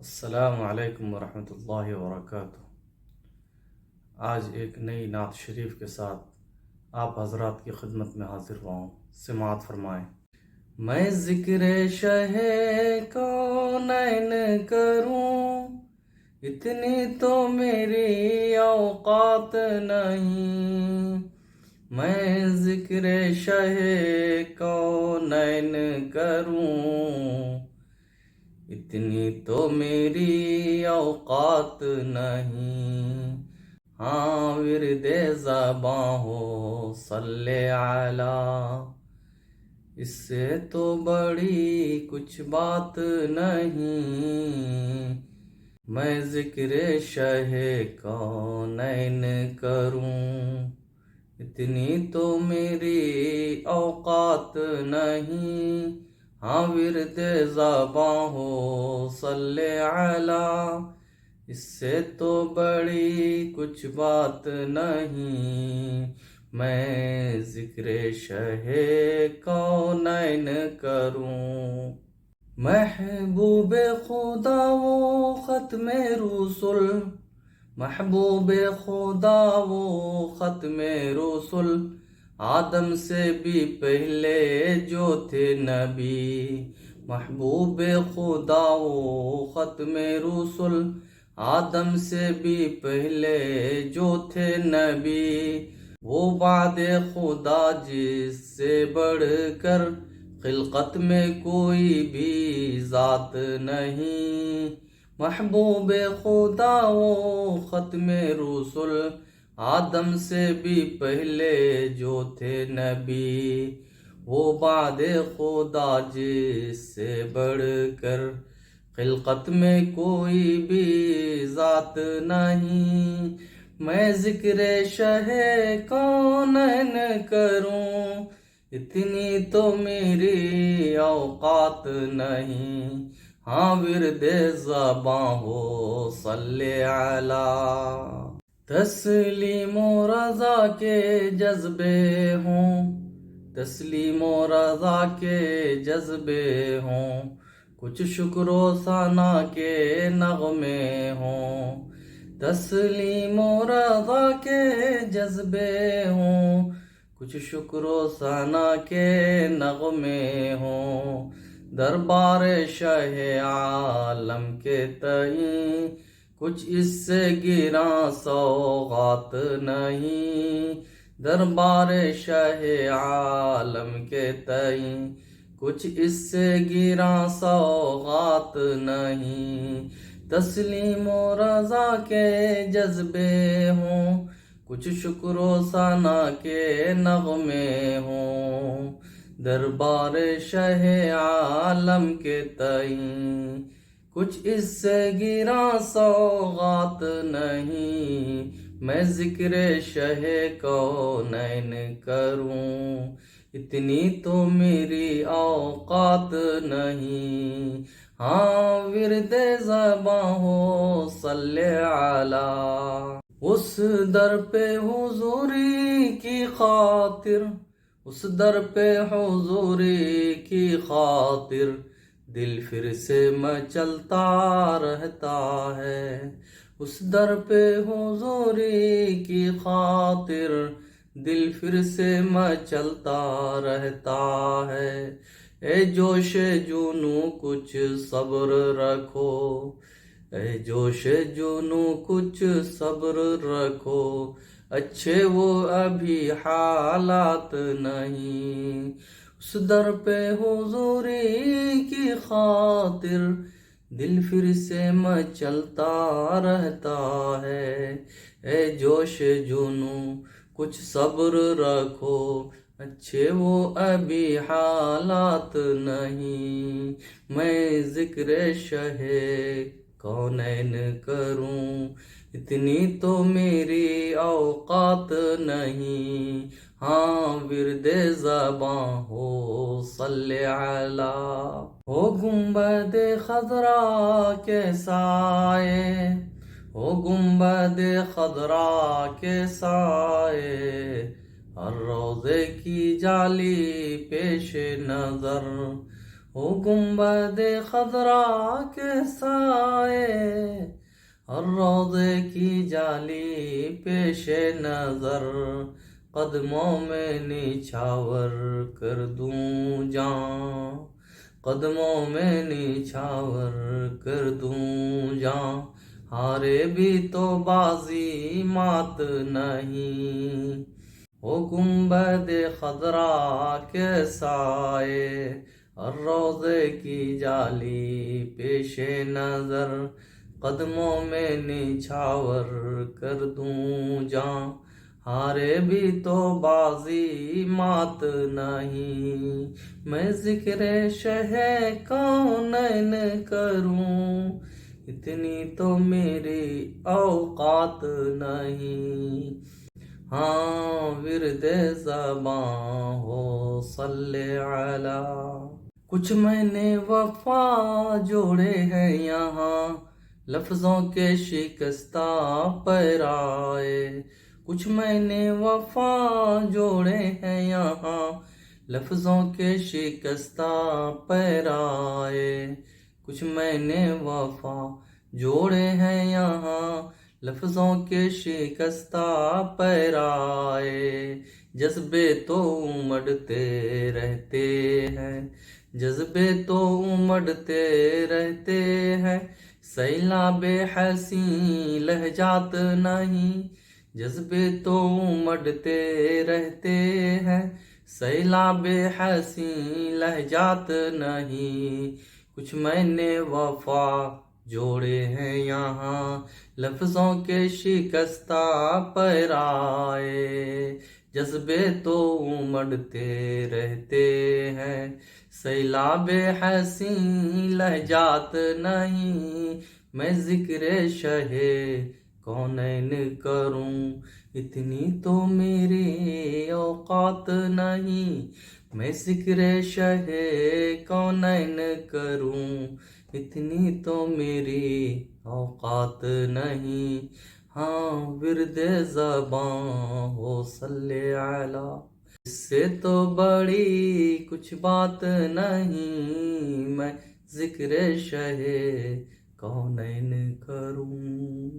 السلام علیکم ورحمۃ اللہ وبرکاتہ۔ آج ایک نئی نعت شریف کے ساتھ آپ حضرات کی خدمت میں حاضر ہوا ہوں، سماعت فرمائیں۔ میں ذکر شہ کونین کروں، اتنی تو میری اوقات نہیں۔ میں ذکر شہ کونین کروں، اتنی تو میری اوقات نہیں۔ ہاں ورد زباں ہو صلی علی، اس سے تو بڑی کچھ بات نہیں۔ میں ذکر شہ کونین کروں، اتنی تو میری اوقات نہیں۔ ہاں ورد زباں ہو صلی علی، اس سے تو بڑی کچھ بات نہیں۔ میں ذکر شہ کونین کروں۔ محبوب خدا وہ ختم رسول، محبوب خدا وہ ختم رسول، آدم سے بھی پہلے جو تھے نبی۔ محبوب خدا وہ ختم رسول، آدم سے بھی پہلے جو تھے نبی۔ وہ بعد خدا جس سے بڑھ کر خلقت میں کوئی بھی ذات نہیں۔ محبوب خدا وہ ختم رسول، آدم سے بھی پہلے جو تھے نبی۔ وہ بعد خدا جس سے بڑھ کر خلقت میں کوئی بھی ذات نہیں۔ میں ذکر شہ کونین کروں، اتنی تو میری اوقات نہیں۔ ہاں ورد زباں ہو صلی علی، تسلیم و رضا کے جذبے ہوں، تسلیم و رضا کے جذبے ہوں، کچھ شکر و ثنا کے نغمے ہوں۔ تسلیم و رضا کے جذبے ہوں، کچھ شکر و ثنا کے نغمے ہوں۔ دربار شاہ عالم کے تئیں کچھ اس سے گراں سوغات نہیں۔ دربار شاہ عالم کے تئیں کچھ اس سے گراں سوغات نہیں۔ تسلیم و رضا کے جذبے ہوں، کچھ شکر و ثنا کے نغمے ہوں۔ دربار شاہ عالم کے تئیں کچھ اس سے گراں سوغات نہیں۔ میں ذکر شہ کونین کروں، اتنی تو میری اوقات نہیں۔ ہاں ورد زباں ہو صلی علی، اس در پہ حضوری کی خاطر، اس در پہ حضوری کی خاطر دل پھر سے مچلتا رہتا ہے۔ اس در پہ حضوری کی خاطر دل پھر سے مچلتا رہتا ہے۔ اے جوش جنوں کچھ صبر رکھو، اے جوش جنوں کچھ صبر رکھو، اچھے وہ ابھی حالات نہیں۔ اس در پہ حضوری کی خاطر دل پھر سے مچلتا رہتا ہے۔ اے جوش جنوں کچھ صبر رکھو، اچھے وہ ابھی حالات نہیں۔ میں ذکر شہ کونین کروں، اتنی تو میری اوقات نہیں۔ ہاں ورد زباں ہو صلی علی، ہو گنبد خضرا کے سائے، ہو گنبد خضرا کے سائے، ہر روضے کی جالی پیش نظر، ہو گنبد خضرا کے سائے، ہر روضے کی جالی پیش نظر، قدموں میں نچھاور کر دوں جان، قدموں میں نچھاور کر دوں جان، ہارے بھی تو بازی مات نہیں، وہ گنبد خضرا کے سائے، ہر روضے کی جالی پیش نظر، قدموں میں نچھاور کر دوں جان، ہارے بھی تو بازی مات نہیں، میں ذکر شہ کونین کروں، اتنی تو میری اوقات نہیں، ہاں ورد زباں ہو صلی علی، کچھ میں نے وفا جوڑے ہیں یہاں، لفظوں کے شکستہ پیرائے، کچھ میں نے وفا جوڑے ہیں یہاں، لفظوں کے شکستہ پیرائے، کچھ میں نے وفا جوڑے ہیں یہاں، لفظوں کے شکستہ پیرائے، جذبے تو امڑتے رہتے ہیں، جذبے تو امڑتے رہتے ہیں، سیلاب حسین لہجات نہیں، جذبے تو امڑتے رہتے ہیں، سیلاب حسین لہجات نہیں، کچھ میں نے وفا جوڑے ہیں یہاں، لفظوں کے شکستہ پیرائے، جذبے تو امڑتے رہتے ہیں، سیلاب حسین لہجات نہیں، میں ذکر شہ کونین کروں، اتنی تو میری اوقات نہیں، میں ذکر شہ کونین کروں، اتنی تو میری اوقات نہیں، ہاں ورد زباں ہو صلی علی، اس سے تو بڑی کچھ بات نہیں، میں ذکر شہ کونین کروں۔